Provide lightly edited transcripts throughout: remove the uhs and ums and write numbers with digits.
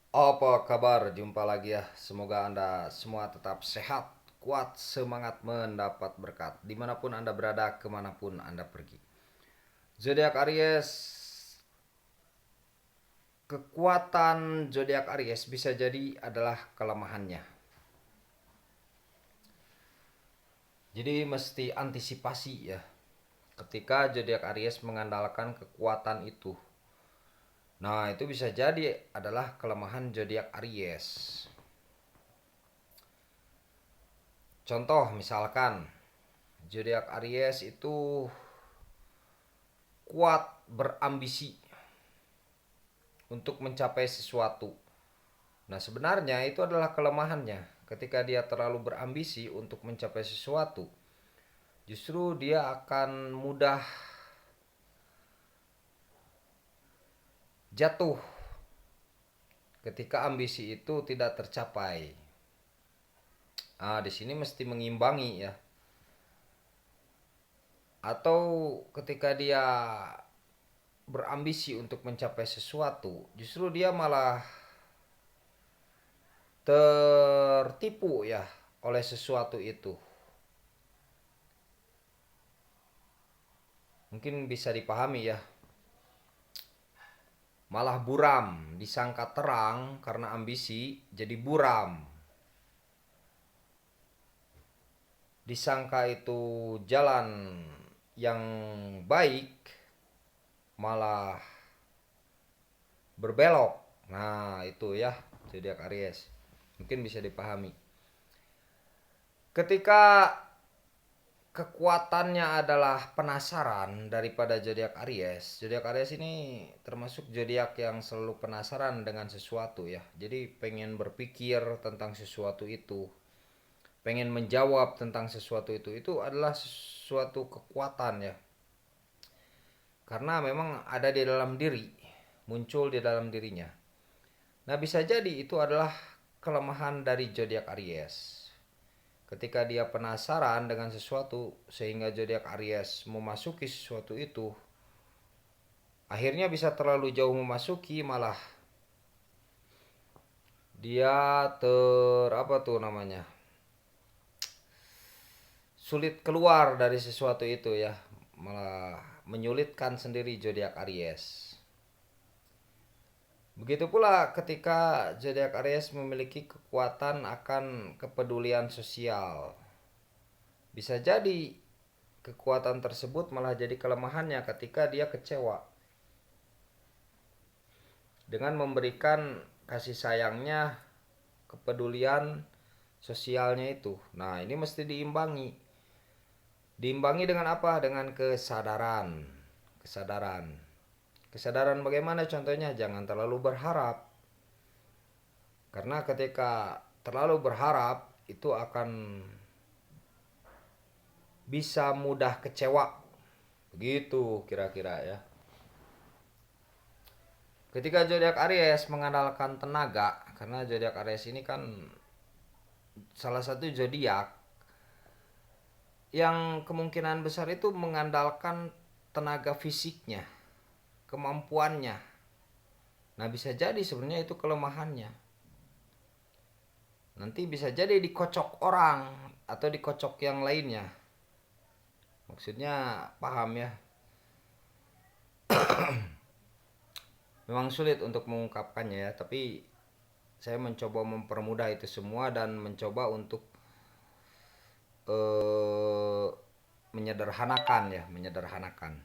Apa kabar? Jumpa lagi ya. Semoga Anda semua tetap sehat, kuat, semangat mendapat berkat. Dimanapun Anda berada, kemanapun Anda pergi. Zodiak Aries, kekuatan zodiak Aries bisa jadi adalah kelemahannya. Jadi mesti antisipasi ya. Ketika zodiak Aries mengandalkan kekuatan itu. Nah, itu bisa jadi adalah kelemahan zodiak Aries. Contoh misalkan zodiak Aries itu kuat berambisi untuk mencapai sesuatu. Nah, sebenarnya itu adalah kelemahannya. Ketika dia terlalu berambisi untuk mencapai sesuatu, justru dia akan mudah jatuh ketika ambisi itu tidak tercapai. Di sini mesti mengimbangi ya. Atau ketika dia berambisi untuk mencapai sesuatu, justru dia malah tertipu ya oleh sesuatu itu. Mungkin bisa dipahami ya. Malah buram, disangka terang karena ambisi jadi buram. Disangka itu jalan yang baik malah berbelok. Nah, itu ya zodiak Aries. Mungkin bisa dipahami. Ketika kekuatannya adalah penasaran daripada zodiak Aries. Zodiak Aries ini termasuk zodiak yang selalu penasaran dengan sesuatu ya. Jadi pengen berpikir tentang sesuatu itu, pengen menjawab tentang sesuatu itu adalah suatu kekuatan ya. Karena memang ada di dalam diri, muncul di dalam dirinya. Nah, bisa jadi itu adalah kelemahan dari zodiak Aries. Ketika dia penasaran dengan sesuatu sehingga zodiak Aries memasuki sesuatu itu, akhirnya bisa terlalu jauh memasuki, malah dia apa tuh namanya, sulit keluar dari sesuatu itu ya, malah menyulitkan sendiri zodiak Aries. Begitu pula ketika zodiak Aries memiliki kekuatan akan kepedulian sosial. Bisa jadi kekuatan tersebut malah jadi kelemahannya ketika dia kecewa dengan memberikan kasih sayangnya, kepedulian sosialnya itu. Nah, ini mesti diimbangi. Diimbangi dengan apa? Dengan kesadaran. Kesadaran. Kesadaran bagaimana contohnya? Jangan terlalu berharap. Karena ketika terlalu berharap itu akan bisa mudah kecewa. Begitu kira-kira ya. Ketika zodiak Aries mengandalkan tenaga, karena zodiak Aries ini kan salah satu zodiak yang kemungkinan besar itu mengandalkan tenaga fisiknya, kemampuannya. Nah, bisa jadi sebenarnya itu kelemahannya. Nanti bisa jadi dikocok orang atau dikocok yang lainnya. Maksudnya paham ya. Memang sulit untuk mengungkapkannya ya, tapi saya mencoba mempermudah itu semua dan mencoba untuk eh, menyederhanakan ya, menyederhanakan.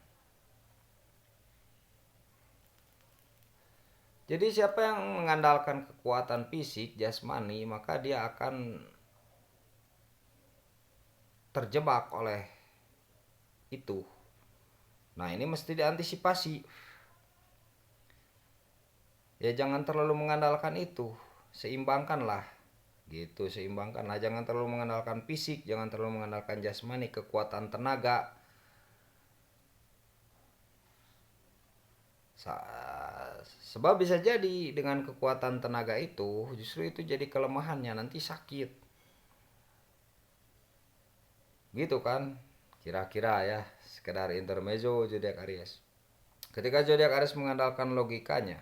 Jadi siapa yang mengandalkan kekuatan fisik jasmani, maka dia akan terjebak oleh itu. Nah, ini mesti diantisipasi. Ya jangan terlalu mengandalkan itu. Seimbangkanlah. Gitu, seimbangkanlah. Jangan terlalu mengandalkan fisik, jangan terlalu mengandalkan jasmani, kekuatan tenaga. Sebab bisa jadi dengan kekuatan tenaga itu justru itu jadi kelemahannya, nanti sakit. Gitu kan? Kira-kira ya, sekedar intermezzo zodiak Aries. Ketika zodiak Aries mengandalkan logikanya,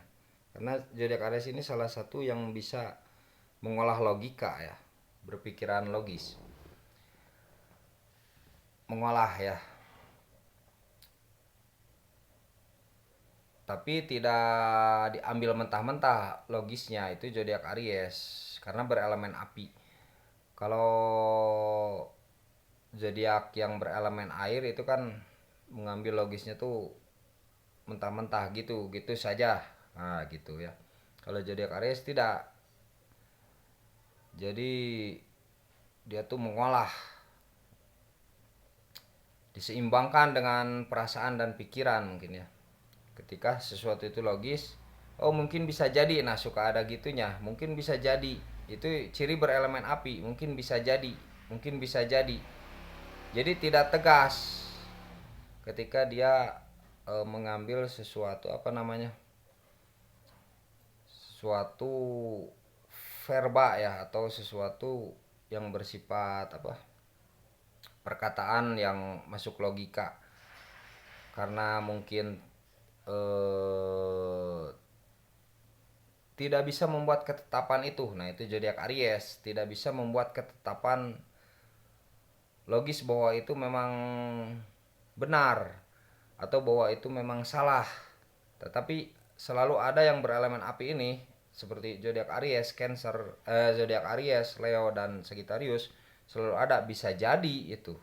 Karena zodiak Aries ini salah satu yang bisa mengolah logika ya, berpikiran logis, mengolah ya, tapi tidak diambil mentah-mentah logisnya. Itu zodiak Aries karena berelemen api. Kalau zodiak yang berelemen air itu kan mengambil logisnya tuh mentah-mentah gitu gitu saja, nah gitu ya. Kalau zodiak Aries tidak, jadi dia tuh mengolah, diseimbangkan dengan perasaan dan pikiran mungkin ya. Ketika sesuatu itu logis, oh mungkin bisa jadi, nah suka ada gitunya, mungkin bisa jadi, itu ciri berelemen api, mungkin bisa jadi, mungkin bisa jadi tidak tegas ketika dia mengambil sesuatu, apa namanya, sesuatu verba ya, atau sesuatu yang bersifat apa, perkataan yang masuk logika. Karena mungkin eh, tidak bisa membuat ketetapan itu. Nah, itu zodiak Aries, tidak bisa membuat ketetapan logis bahwa itu memang benar atau bahwa itu memang salah. Tetapi selalu ada yang berelemen api ini, seperti zodiak Aries, Cancer, zodiak Aries, Leo dan Sagittarius, selalu ada bisa jadi itu.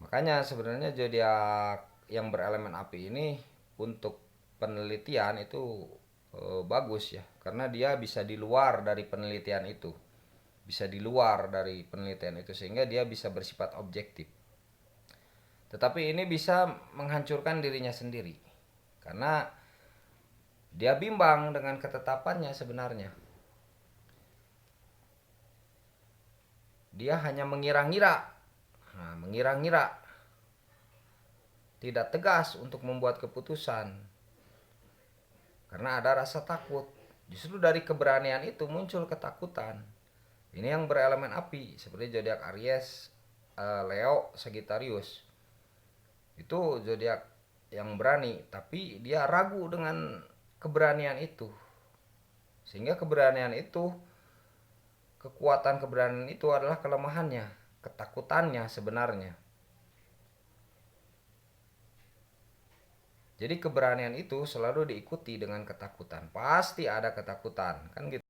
Makanya sebenarnya zodiak yang berelemen api ini untuk penelitian itu bagus ya, karena dia bisa di luar dari penelitian itu. Bisa di luar dari penelitian itu sehingga dia bisa bersifat objektif. Tetapi ini bisa menghancurkan dirinya sendiri. Karena dia bimbang dengan ketetapannya sebenarnya. Dia hanya mengira-ngira. Nah, mengira-ngira, tidak tegas untuk membuat keputusan. Karena ada rasa takut. Justru dari keberanian itu muncul ketakutan. Ini yang berelemen api seperti zodiak Aries, Leo, Sagittarius. Itu zodiak yang berani, tapi dia ragu dengan keberanian itu. Sehingga keberanian itu, kekuatan keberanian itu adalah kelemahannya, ketakutannya sebenarnya. Jadi keberanian itu selalu diikuti dengan ketakutan. Pasti ada ketakutan, kan gitu.